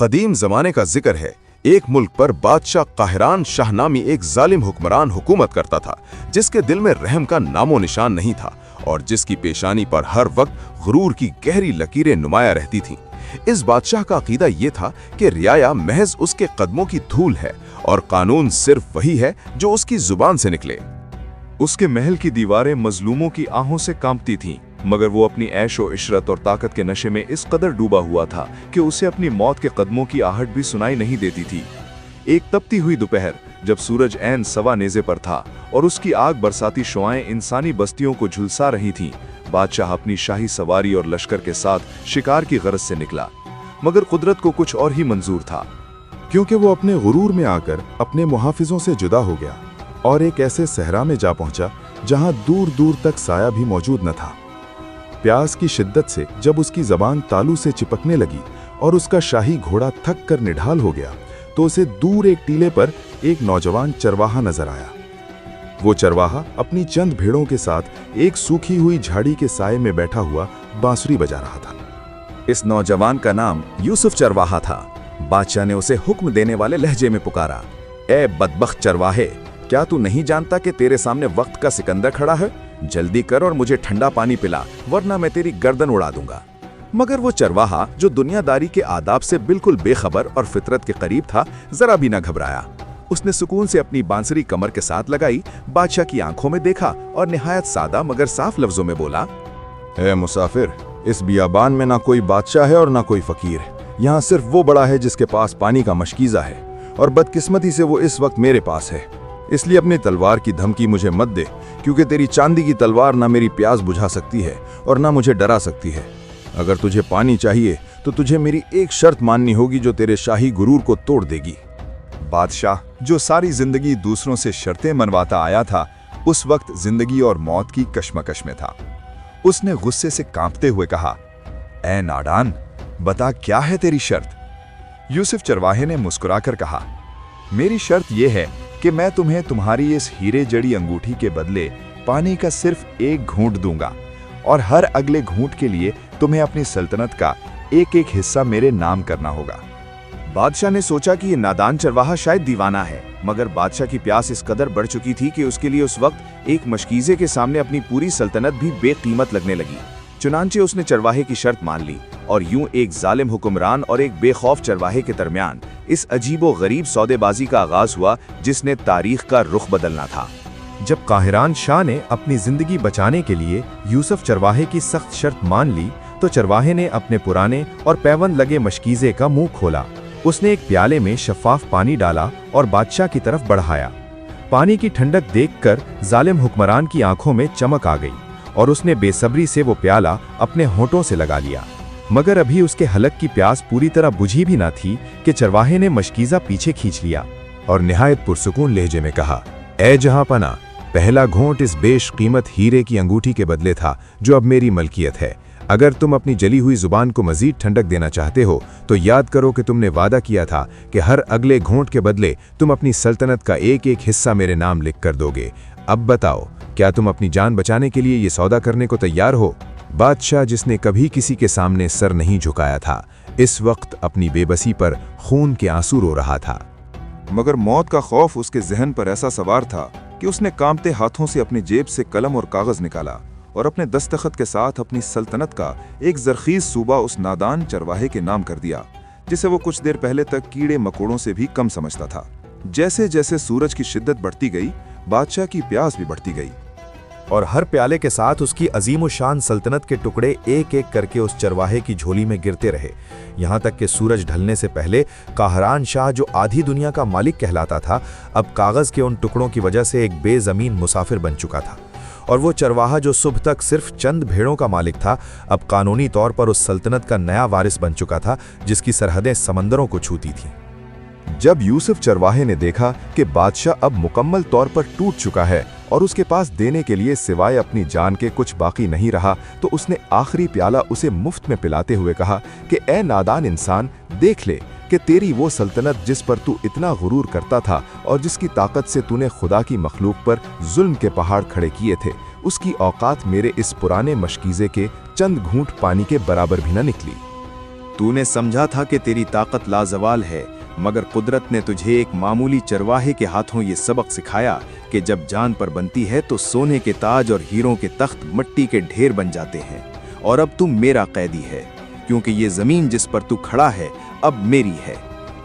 कदीम ज़माने का जिक्र है। एक मुल्क पर बादशाह काहिरान शाह नामी एक जालिम हुक्मरान हुकूमत करता था, जिसके दिल में रहम का नामो निशान नहीं था और जिसकी पेशानी पर हर वक्त गुरूर की गहरी लकीरें नुमाया रहती थीं। इस बादशाह का अकीदा ये था कि रियाया महज उसके कदमों की धूल है और कानून सिर्फ वही है जो उसकी जुबान से निकले। उसके महल की दीवारें मजलूमों की आहों से कांपती थीं, मगर वो अपनी ऐशो इशरत और ताकत के नशे में इस कदर डूबा हुआ था कि उसे अपनी मौत के कदमों की आहट भी सुनाई नहीं देती थी। एक तपती हुई दोपहर, जब सूरज ऐन सवा नेज़े पर था और उसकी आग बरसाती शुआएं इंसानी बस्तियों को झुलसा रही थीं, बादशाह अपनी शाही सवारी और लश्कर के साथ शिकार की गरज से निकला। मगर कुदरत को कुछ और ही मंजूर था, क्योंकि वो अपने गुरूर में आकर अपने मुहाफिजों से जुदा हो गया और एक ऐसे सहरा में जा पहुंचा जहां दूर दूर तक साया भी मौजूद न था। प्यास की शिद्दत से जब उसकी जबान तालू से चिपकने लगी और उसका शाही घोड़ा थक कर निढाल हो गया, तो उसे दूर एक टीले पर एक नौजवान चरवाहा नजर आया। वो चरवाहा अपनी चंद भेड़ों के साथ एक सूखी हुई झाड़ी के साए में बैठा हुआ बांसुरी बजा रहा था। इस नौजवान का नाम यूसुफ चरवाहा था। बादशाह ने उसे हुक्म देने वाले लहजे में पुकारा, ए बदबख्त चरवाहे, क्या तू नहीं जानता कि तेरे सामने वक्त का सिकंदर खड़ा है? जल्दी कर और मुझे ठंडा पानी पिला, वरना मैं तेरी गर्दन उड़ा दूंगा। मगर वो चरवाहा, जो दुनियादारी के आदाब से बिल्कुल बेखबर और फितरत के करीब था, जरा भी न घबराया। उसने सुकून से अपनी बांसुरी कमर के साथ लगाई, बादशाह की आंखों में देखा और निहायत सादा मगर साफ लफ्जों में बोला, ए मुसाफिर, इस बियाबान में ना कोई बादशाह है और ना कोई फकीर। यहाँ सिर्फ वो बड़ा है जिसके पास पानी का मशकीज़ा है, और बदकिस्मती से वो इस वक्त मेरे पास है। इसलिए अपनी तलवार की धमकी मुझे मत दे, क्योंकि तेरी चांदी की तलवार ना मेरी प्यास बुझा सकती है और ना मुझे डरा सकती है। अगर तुझे पानी चाहिए तो तुझे मेरी एक शर्त माननी होगी जो तेरे शाही गुरूर को तोड़ देगी। बादशाह, जो सारी जिंदगी दूसरों से शर्तें मनवाता आया था, उस वक्त जिंदगी और मौत की कश्मकश में था। उसने गुस्से से कांपते हुए कहा, ए नादान, बता क्या है तेरी शर्त? यूसुफ चरवाहे ने मुस्कुराकर कहा, मेरी शर्त यह है कि मैं तुम्हें तुम्हारी इस हीरे जड़ी अंगूठी के बदले पानी का सिर्फ एक घूंट दूंगा, और हर अगले घूंट के लिए तुम्हें अपनी सल्तनत का एक एक हिस्सा मेरे नाम करना होगा। बादशाह ने सोचा कि ये नादान चरवाहा शायद दीवाना है, मगर बादशाह की प्यास इस कदर बढ़ चुकी थी कि उसके लिए उस वक्त एक मशकीज़े के सामने अपनी पूरी सल्तनत भी बेकीमत लगने लगी। चुनांचे उसने चरवाहे की शर्त मान ली, और यूं एक जालिम हुक्मरान और एक बेखौफ चरवाहे के दरमियान इस अजीबो गरीब सौदेबाजी का आगाज हुआ, जिसने तारीख का रुख बदलना था। जब काहिरान शाह ने अपनी जिंदगी बचाने के लिए यूसुफ चरवाहे की सख्त शर्त मान ली, तो चरवाहे ने अपने पुराने और पैबंद लगे मशकीज़े का मुंह खोला। उसने एक प्याले में शफाफ पानी डाला और बादशाह की तरफ बढ़ाया। पानी की ठंडक देखकर जालिम हुक्मरान की आंखों में चमक आ गई और उसने बेसब्री से वो प्याला अपने होंठों से लगा लिया। मगर अभी उसके हलक की प्यास पूरी तरह बुझी भी ना थी कि चरवाहे ने मशकीज़ा पीछे खींच लिया और निहायत पुरसुकून लहजे में कहा, ए जहांपना, पहला घोंट इस बेश कीमत हीरे की अंगूठी के बदले था जो अब मेरी मलकियत है। अगर तुम अपनी जली हुई जुबान को मजीद ठंडक देना चाहते हो तो याद करो कि तुमने वादा किया था कि हर अगले घोंट के बदले तुम अपनी सल्तनत का एक एक हिस्सा मेरे नाम लिख कर दोगे। अब बताओ, क्या तुम अपनी जान बचाने के लिए ये सौदा करने को तैयार हो? बादशाह, जिसने कभी किसी के सामने सर नहीं झुकाया था, इस वक्त अपनी बेबसी पर खून के आंसू रो रहा था। मगर मौत का खौफ उसके जहन पर ऐसा सवार था कि उसने कांपते हाथों से अपनी जेब से कलम और कागज निकाला और अपने दस्तखत के साथ अपनी सल्तनत का एक जरखीज सूबा उस नादान चरवाहे के नाम कर दिया, जिसे वो कुछ देर पहले तक कीड़े मकोड़ों से भी कम समझता था। जैसे जैसे सूरज की शिद्दत बढ़ती गई, बादशाह की प्यास भी बढ़ती गई, और हर प्याले के साथ उसकी अजीम शान सल्तनत के टुकड़े एक एक करके उस चरवाहे की झोली में गिरते रहे, यहाँ तक कि सूरज ढलने से पहले काहरान शाह, जो आधी दुनिया का मालिक कहलाता था, अब कागज़ के उन टुकड़ों की वजह से एक बेज़मीन मुसाफिर बन चुका था। और वो चरवाहा, जो सुबह तक सिर्फ चंद भेड़ों का मालिक था, अब कानूनी तौर पर उस सल्तनत का नया वारिस बन चुका था, जिसकी सरहदें समंदरों को छूती थीं। जब यूसुफ चरवाहे ने देखा कि बादशाह अब मुकम्मल तौर पर टूट चुका है और उसके पास देने के लिए सिवाय अपनी जान के कुछ बाकी नहीं रहा, तो उसने आखिरी प्याला उसे मुफ्त में पिलाते हुए कहा कि ए नादान इंसान, देख ले कि तेरी वो सल्तनत जिस पर तू इतना गुरूर करता था और जिसकी ताकत से तूने खुदा की मखलूक पर जुल्म के पहाड़ खड़े किए थे, उसकी औकात मेरे इस पुराने मशकीज़े के चंद घूंट पानी के बराबर भी न निकली। तूने समझा था कि तेरी ताकत लाजवाल है, मगर कुदरत ने तुझे एक मामूली चरवाहे के हाथों ये सबक सिखाया कि जब जान पर बनती है तो सोने के ताज और हीरों के तख्त मिट्टी के ढेर बन जाते हैं। और अब तू मेरा कैदी है, क्योंकि ये जमीन जिस पर तू खड़ा है अब मेरी है।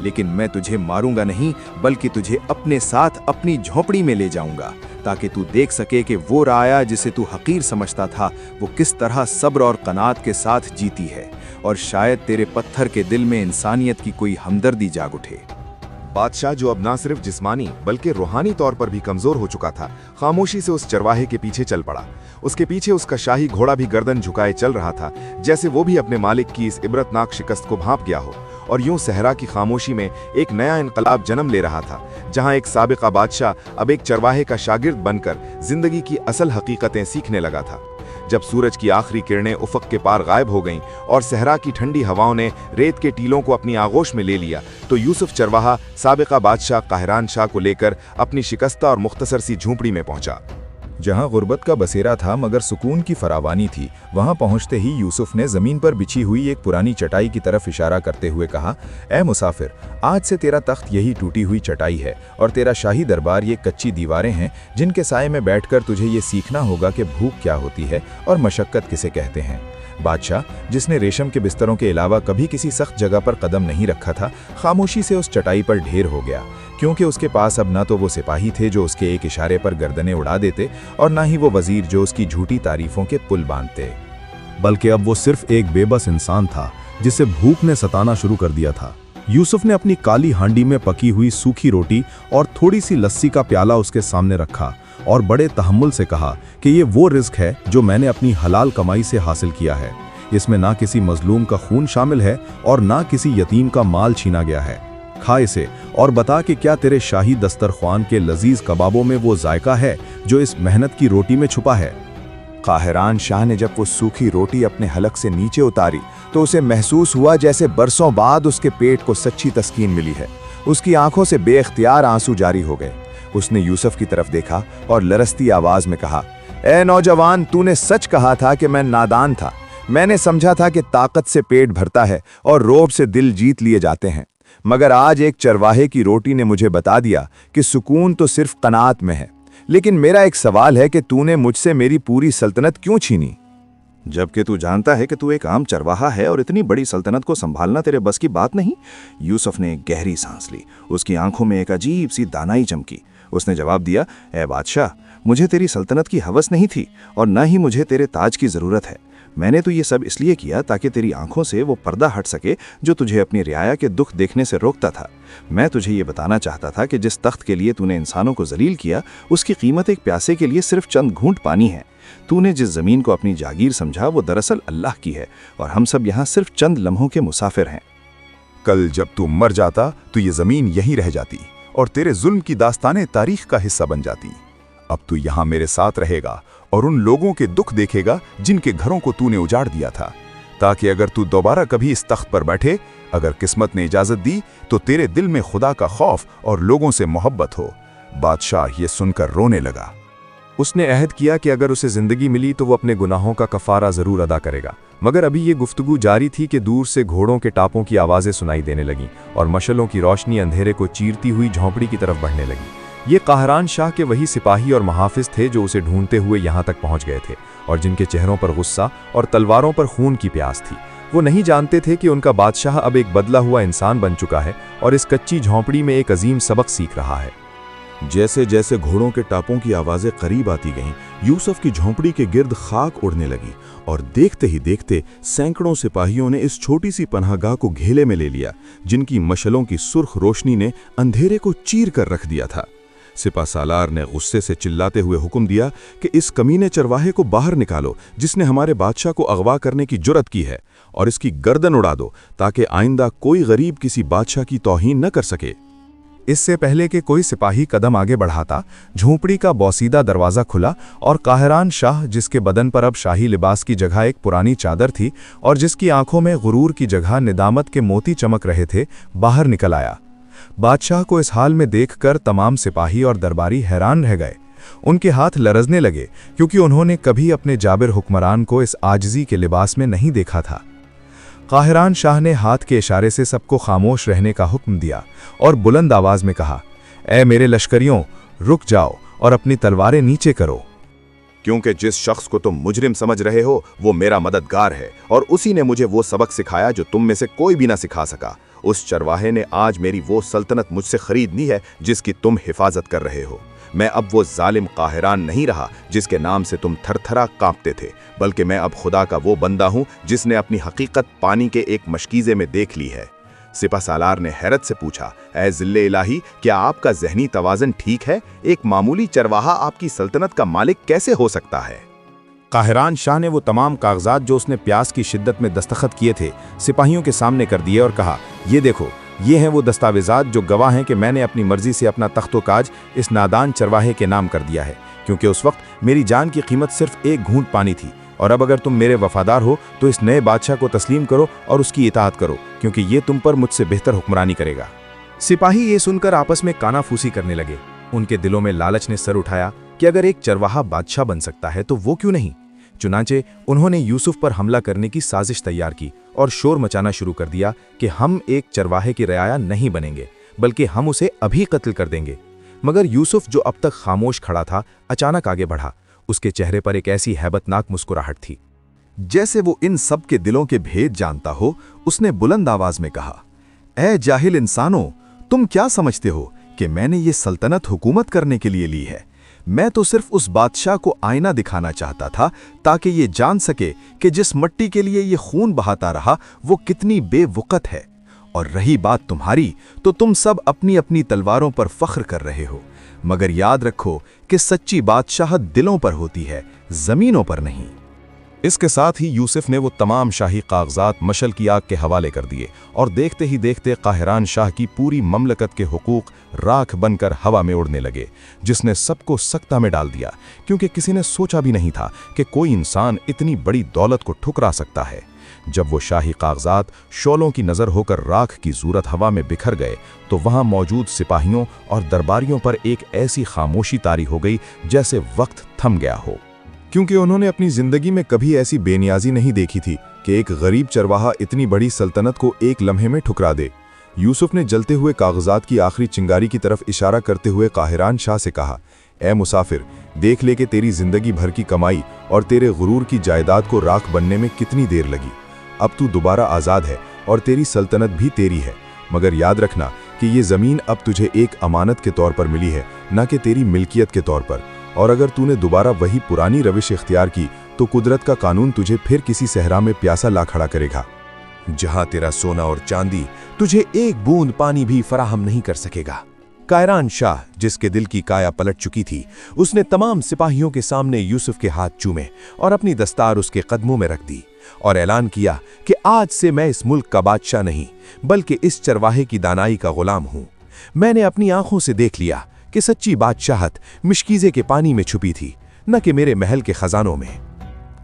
लेकिन मैं तुझे मारूंगा नहीं, बल्कि तुझे अपने साथ अपनी झोंपड़ी में ले जाऊंगा, ताकि तू देख सके कि वो राया जिसे तू हकीर समझता था वो किस तरह सब्र और कनात के साथ जीती है, और शायद तेरे पत्थर के दिल में इंसानियत की कोई हमदर्दी जाग उठे। बादशाह, जो अब ना सिर्फ जिस्मानी बल्कि रूहानी तौर पर भी कमजोर हो चुका था, खामोशी से उस चरवाहे के पीछे चल पड़ा। उसके पीछे उसका शाही घोड़ा भी गर्दन झुकाए चल रहा था, जैसे वो भी अपने मालिक की इस इबरतनाक शिकस्त को भांप गया हो। और यूं सहरा की खामोशी में एक नया इनकलाब जन्म ले रहा था, जहां एक साबिका बादशाह अब एक चरवाहे का शागिर्द बनकर जिंदगी की असल हकीकतें सीखने लगा था। जब सूरज की आखिरी किरणें उफक के पार गायब हो गईं और सहरा की ठंडी हवाओं ने रेत के टीलों को अपनी आगोश में ले लिया, तो यूसुफ चरवाहा साबिका बादशाह काहरान शाह को लेकर अपनी शिकस्ता और मुख्तसर सी झूंपड़ी में पहुंचा। जहां गुर्बत का बसेरा था मगर सुकून की फरावानी थी, वहां पहुंचते ही यूसुफ ने जमीन पर बिछी हुई एक पुरानी चटाई की तरफ इशारा करते हुए कहा, ए मुसाफिर, आज से तेरा तख्त यही टूटी हुई चटाई है और तेरा शाही दरबार ये कच्ची दीवारें हैं, जिनके साए में बैठकर तुझे ये सीखना होगा कि भूख क्या होती है और मशक्कत किसे कहते हैं। बादशाह, जिसने रेशम के बिस्तरों के अलावा कभी किसी सख्त जगह पर कदम नहीं रखा था, खामोशी से उस चटाई पर ढेर हो गया, क्योंकि उसके पास अब न तो वो सिपाही थे जो उसके एक इशारे पर गर्दनें उड़ा देते और ना ही वो वजीर जो उसकी झूठी तारीफों के पुल बांधते, बल्कि अब वो सिर्फ एक बेबस इंसान था जिसे भूख ने सताना शुरू कर दिया था। यूसुफ ने अपनी काली हांडी में पकी हुई सूखी रोटी और थोड़ी सी लस्सी का प्याला उसके सामने रखा और बड़े तहम्मुल से कहा कि ये वो रिस्क है जो मैंने अपनी हलाल कमाई से हासिल किया है। इसमें ना किसी मजलूम का खून शामिल है और ना किसी यतीम का माल छीना गया है। खा इसे और बता कि क्या तेरे शाही दस्तरख्वान के लजीज कबाबों में वो जायका है जो इस मेहनत की रोटी में छुपा है। काहरान शाह ने जब वो सूखी रोटी अपने हलक से नीचे उतारी तो उसे महसूस हुआ जैसे बरसों बाद उसके पेट को सच्ची तस्कीन मिली है। उसकी आंखों से बेख्तियार आंसू जारी हो गए। उसने यूसुफ की तरफ देखा और लरसती आवाज में कहा, ए नौजवान, तूने सच कहा था कि मैं नादान था। मैंने समझा था कि ताकत से पेट भरता है और रोब से दिल जीत लिए जाते हैं, मगर आज एक चरवाहे की रोटी ने मुझे बता दिया कि सुकून तो सिर्फ कनात में है। लेकिन मेरा एक सवाल है कि तूने मुझसे मेरी पूरी सल्तनत क्यों छीनी? जबकि तू जानता है कि तू एक आम चरवाहा है और इतनी बड़ी सल्तनत को संभालना तेरे बस की बात नहीं। यूसुफ ने एक गहरी सांस ली। उसकी आंखों में एक अजीब सी दानाई चमकी। उसने जवाब दिया, ए बादशाह, मुझे तेरी सल्तनत की हवस नहीं थी और न ही मुझे तेरे ताज की ज़रूरत है। मैंने तो ये सब इसलिए किया ताकि तेरी आंखों से वो पर्दा हट सके जो तुझे अपनी रियाया के दुख देखने से रोकता था। मैं तुझे ये बताना चाहता था कि जिस तख्त के लिए तूने इंसानों को जलील किया, उसकी कीमत एक प्यासे के लिए सिर्फ चंद घूंट पानी है। तूने जिस ज़मीन को अपनी जागीर समझा वो दरअसल अल्लाह की है और हम सब यहाँ सिर्फ चंद लम्हों के मुसाफिर हैं। कल जब तू मर जाता तो ये जमीन यहीं रह जाती और तेरे जुल्म की दास्तानें तारीख का हिस्सा बन जाती। अब तू यहाँ मेरे साथ रहेगा और उन लोगों के दुख देखेगा जिनके घरों को तूने उजाड़ दिया था, ताकि अगर तू दोबारा कभी इस तख्त पर बैठे, अगर किस्मत ने इजाजत दी, तो तेरे दिल में खुदा का खौफ और लोगों से मोहब्बत हो। बादशाह ये सुनकर रोने लगा। उसने अहद किया कि अगर उसे जिंदगी मिली तो वो अपने गुनाहों का कफारा जरूर अदा करेगा। मगर अभी ये गुफ्तगू जारी थी कि दूर से घोड़ों के टापों की आवाज़ें सुनाई देने लगीं और मशलों की रोशनी अंधेरे को चीरती हुई झोंपड़ी की तरफ बढ़ने लगी। ये काहरान शाह के वही सिपाही और महाफिज थे जो उसे ढूंढते हुए यहाँ तक पहुँच गए थे और जिनके चेहरों पर गुस्सा और तलवारों पर खून की प्यास थी। वो नहीं जानते थे कि उनका बादशाह अब एक बदला हुआ इंसान बन चुका है और इस कच्ची झोंपड़ी में एक अजीम सबक सीख रहा है। जैसे जैसे घोड़ों के टापों की आवाजें करीब आती गईं, यूसुफ की झोंपड़ी के गिर्द खाक उड़ने लगी और देखते ही देखते सैकड़ों सिपाहियों ने इस छोटी सी पनाहगाह को घेले में ले लिया, जिनकी मशलों की सुर्ख रोशनी ने अंधेरे को चीर कर रख दिया था। सिपा सालार ने गुस्से से चिल्लाते हुए हुक्म दिया कि इस कमीने चरवाहे को बाहर निकालो जिसने हमारे बादशाह को अगवा करने की जुर्रत की है, और इसकी गर्दन उड़ा दो ताकि आइंदा कोई गरीब किसी बादशाह की तौहीन न कर सके। इससे पहले कि कोई सिपाही कदम आगे बढ़ाता, झोंपड़ी का बोसीदा दरवाज़ा खुला और काहरान शाह, जिसके बदन पर अब शाही लिबास की जगह एक पुरानी चादर थी और जिसकी आंखों में गुरूर की जगह निदामत के मोती चमक रहे थे, बाहर निकल आया। बादशाह को इस हाल में देखकर तमाम सिपाही और दरबारी हैरान रह गए। उनके हाथ लरजने लगे क्योंकि उन्होंने कभी अपने जाबिर हुक्मरान को इस आजिज़ी के लिबास में नहीं देखा था। قاہران شاہ نے ہاتھ کے اشارے سے سب کو خاموش رہنے کا حکم دیا اور بلند آواز میں کہا، اے میرے لشکریوں، رک جاؤ اور اپنی تلواریں نیچے کرو، کیونکہ جس شخص کو تم مجرم سمجھ رہے ہو وہ میرا مددگار ہے، اور اسی نے مجھے وہ سبق سکھایا جو تم میں سے کوئی بھی نہ سکھا سکا۔ اس چرواہے نے آج میری وہ سلطنت مجھ سے خرید لی ہے جس کی تم حفاظت کر رہے ہو۔ میں اب وہ ظالم قاہران نہیں رہا جس کے نام سے تم تھر تھرا کانپتے تھے، بلکہ میں اب خدا کا وہ بندہ ہوں جس نے اپنی حقیقت پانی کے ایک مشکیزے میں دیکھ لی ہے۔ سپہ سالار نے حیرت سے پوچھا، اے ذل الہی، کیا آپ کا ذہنی توازن ٹھیک ہے؟ ایک معمولی چرواہا آپ کی سلطنت کا مالک کیسے ہو سکتا ہے؟ قاہران شاہ نے وہ تمام کاغذات جو اس نے پیاس کی شدت میں دستخط کیے تھے سپاہیوں کے سامنے کر دیے اور کہا، یہ دیکھو، یہ ہیں وہ دستاویزات جو گواہ ہیں کہ میں نے اپنی مرضی سے اپنا تخت و کاج اس نادان چرواہے کے نام کر دیا ہے، کیونکہ اس وقت میری جان کی قیمت صرف ایک گھونٹ پانی تھی، اور اب اگر تم میرے وفادار ہو تو اس نئے بادشاہ کو تسلیم کرو اور اس کی اطاعت کرو، کیونکہ یہ تم پر مجھ سے بہتر حکمرانی کرے گا۔ سپاہی یہ سن کر آپس میں کانا پھوسی کرنے لگے۔ ان کے دلوں میں لالچ نے سر اٹھایا کہ اگر ایک چرواہا بادشاہ بن سکتا ہے تو وہ کیوں نہیں؟ چنانچہ انہوں نے یوسف پر حملہ کرنے کی سازش تیار کی اور شور مچانا شروع کر دیا کہ ہم ایک چرواہے کی رعایا نہیں بنیں گے، بلکہ ہم اسے ابھی قتل کر دیں گے۔ مگر یوسف جو اب تک خاموش کھڑا تھا اچانک آگے بڑھا۔ اس کے چہرے پر ایک ایسی ہیبت ناک مسکراہٹ تھی جیسے وہ ان سب کے دلوں کے بھید جانتا ہو۔ اس نے بلند آواز میں کہا، اے جاہل انسانوں، تم کیا سمجھتے ہو کہ میں نے یہ سلطنت حکومت کرنے کے لیے لی ہے؟ میں تو صرف اس بادشاہ کو آئینہ دکھانا چاہتا تھا تاکہ یہ جان سکے کہ جس مٹی کے لیے یہ خون بہاتا رہا وہ کتنی بے وقت ہے۔ اور رہی بات تمہاری، تو تم سب اپنی اپنی تلواروں پر فخر کر رہے ہو، مگر یاد رکھو کہ سچی بادشاہت دلوں پر ہوتی ہے، زمینوں پر نہیں۔ اس کے ساتھ ہی یوسف نے وہ تمام شاہی کاغذات مشل کی آگ کے حوالے کر دیے، اور دیکھتے ہی دیکھتے قاہران شاہ کی پوری مملکت کے حقوق راکھ بن کر ہوا میں اڑنے لگے، جس نے سب کو سکتہ میں ڈال دیا، کیونکہ کسی نے سوچا بھی نہیں تھا کہ کوئی انسان اتنی بڑی دولت کو ٹھکرا سکتا ہے۔ جب وہ شاہی کاغذات شعلوں کی نظر ہو کر راکھ کی صورت ہوا میں بکھر گئے تو وہاں موجود سپاہیوں اور درباریوں پر ایک ایسی خاموشی طاری ہو گئی جیسے وقت تھم گیا ہو، کیونکہ انہوں نے اپنی زندگی میں کبھی ایسی بے نیازی نہیں دیکھی تھی کہ ایک غریب چرواہا اتنی بڑی سلطنت کو ایک لمحے میں ٹھکرا دے۔ یوسف نے جلتے ہوئے کاغذات کی آخری چنگاری کی طرف اشارہ کرتے ہوئے قاہران شاہ سے کہا، اے مسافر، دیکھ لے کہ تیری زندگی بھر کی کمائی اور تیرے غرور کی جائیداد کو راکھ بننے میں کتنی دیر لگی۔ اب تو دوبارہ آزاد ہے اور تیری سلطنت بھی تیری ہے، مگر یاد رکھنا کہ یہ زمین اب تجھے ایک امانت کے طور پر ملی ہے، نہ کہ تیری ملکیت کے طور پر، اور اگر تو نے دوبارہ وہی پرانی روش اختیار کی تو قدرت کا قانون تجھے پھر کسی صحرا میں پیاسا لا کھڑا کرے گا، جہاں تیرا سونا اور چاندی تجھے ایک بوند پانی بھی فراہم نہیں کر سکے گا۔ قاہران شاہ، جس کے دل کی کایا پلٹ چکی تھی، اس نے تمام سپاہیوں کے سامنے یوسف کے ہاتھ چومے اور اپنی دستار اس کے قدموں میں رکھ دی اور اعلان کیا کہ آج سے میں اس ملک کا بادشاہ نہیں بلکہ اس چرواہے کی دانائی کا غلام ہوں۔ میں نے اپنی آنکھوں سے دیکھ لیا کہ سچی بادشاہت مشکیزے کے پانی میں چھپی تھی، نہ کہ میرے محل کے خزانوں میں۔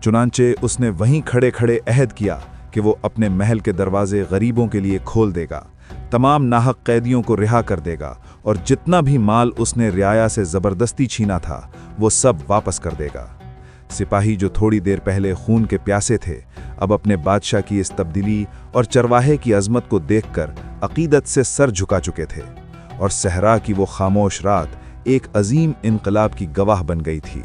چنانچہ اس نے وہیں کھڑے کھڑے عہد کیا کہ وہ اپنے محل کے دروازے غریبوں کے لیے کھول دے گا، تمام ناحق قیدیوں کو رہا کر دے گا، اور جتنا بھی مال اس نے رعایا سے زبردستی چھینا تھا وہ سب واپس کر دے گا۔ سپاہی جو تھوڑی دیر پہلے خون کے پیاسے تھے، اب اپنے بادشاہ کی اس تبدیلی اور چرواہے کی عظمت کو دیکھ کر عقیدت سے سر جھکا چکے تھے، اور صحرا کی وہ خاموش رات ایک عظیم انقلاب کی گواہ بن گئی تھی،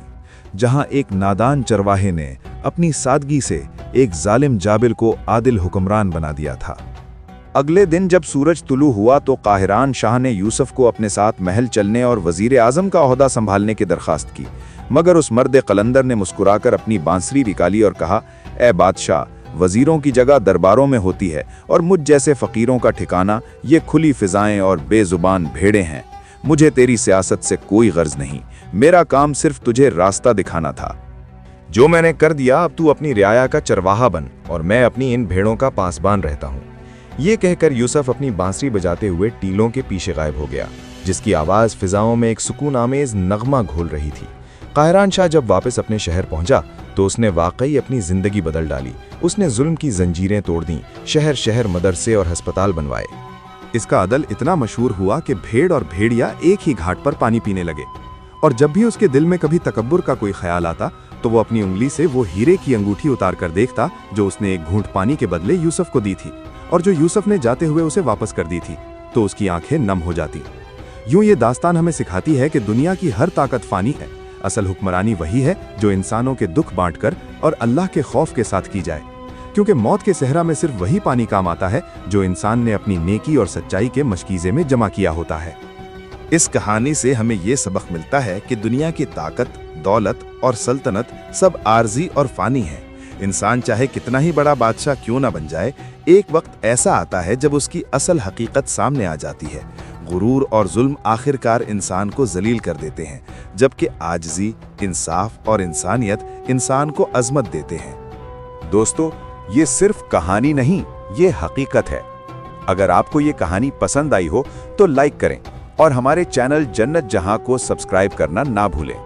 جہاں ایک نادان چرواہے نے اپنی سادگی سے ایک ظالم جابر کو عادل حکمران بنا دیا تھا۔ اگلے دن جب سورج طلوع ہوا تو قاہران شاہ نے یوسف کو اپنے ساتھ محل چلنے اور وزیر اعظم کا عہدہ سنبھالنے کی درخواست کی، مگر اس مرد قلندر نے مسکرا کر اپنی بانسری نکالی اور کہا، اے بادشاہ، وزیروں کی جگہ درباروں میں ہوتی ہے اور مجھ جیسے فقیروں کا ٹھکانہ یہ کھلی فضائیں اور بے زبان بھیڑیں ہیں۔ مجھے تیری سیاست سے کوئی غرض نہیں، میرا کام صرف تجھے راستہ دکھانا تھا۔ جو میں نے کر دیا، اب تو اپنی رعایا کا چرواہا بن اور میں اپنی ان بھیڑوں کا پاسبان رہتا ہوں۔ یہ کہہ کر یوسف اپنی بانسری بجاتے ہوئے ٹیلوں کے پیچھے غائب ہو گیا، جس کی آواز فضاؤں میں ایک سکون آمیز نغمہ گھول رہی تھی۔ قاہران شاہ جب واپس اپنے شہر پہنچا تو اس نے واقعی اپنی زندگی بدل ڈالی۔ اس نے ظلم کی زنجیریں توڑ دیں، شہر شہر مدرسے اور ہسپتال بنوائے۔ اس کا عدل اتنا مشہور ہوا کہ بھیڑ اور بھیڑیا ایک ہی گھاٹ پر پانی پینے لگے، اور جب بھی اس کے دل میں کبھی تکبر کا کوئی خیال آتا तो वो अपनी उंगली से वो हीरे की अंगूठी उतार कर देखता जो उसने एक घूंट पानी के बदले यूसुफ को दी थी और जो यूसुफ ने जाते हुए उसे वापस कर दी थी, तो उसकी आंखें नम हो जाती। यूं ये दास्तान हमें सिखाती है कि दुनिया की हर ताकत फानी है, असल हुक्मरानी वही है जो इंसानों के दुख बांटकर और अल्लाह के खौफ के साथ की जाए, क्योंकि मौत के सहरा में सिर्फ वही पानी काम आता है जो इंसान ने अपनी नेकी और सच्चाई के मशकीज़े में जमा किया होता है। इस कहानी से हमें ये सबक मिलता है कि दुनिया की ताकत, दौलत और सल्तनत सब आर्जी और फानी है। इंसान चाहे कितना ही बड़ा बादशाह क्यों ना बन जाए, एक वक्त ऐसा आता है जब उसकी असल हकीकत सामने आ जाती है। गुरूर और जुल्म आखिरकार इंसान को जलील कर देते हैं, जबकि आजिज़ी, इंसाफ और इंसानियत इंसान को अजमत देते हैं। दोस्तों, ये सिर्फ कहानी नहीं, ये हकीकत है। अगर आपको ये कहानी पसंद आई हो तो लाइक करें और हमारे चैनल जन्नत जहां को सब्सक्राइब करना ना भूलें।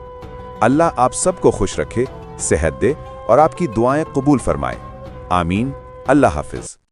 अल्लाह आप सबको खुश रखे, सेहत दे और आपकी दुआएं कबूल फरमाए। आमीन। अल्लाह हाफिज।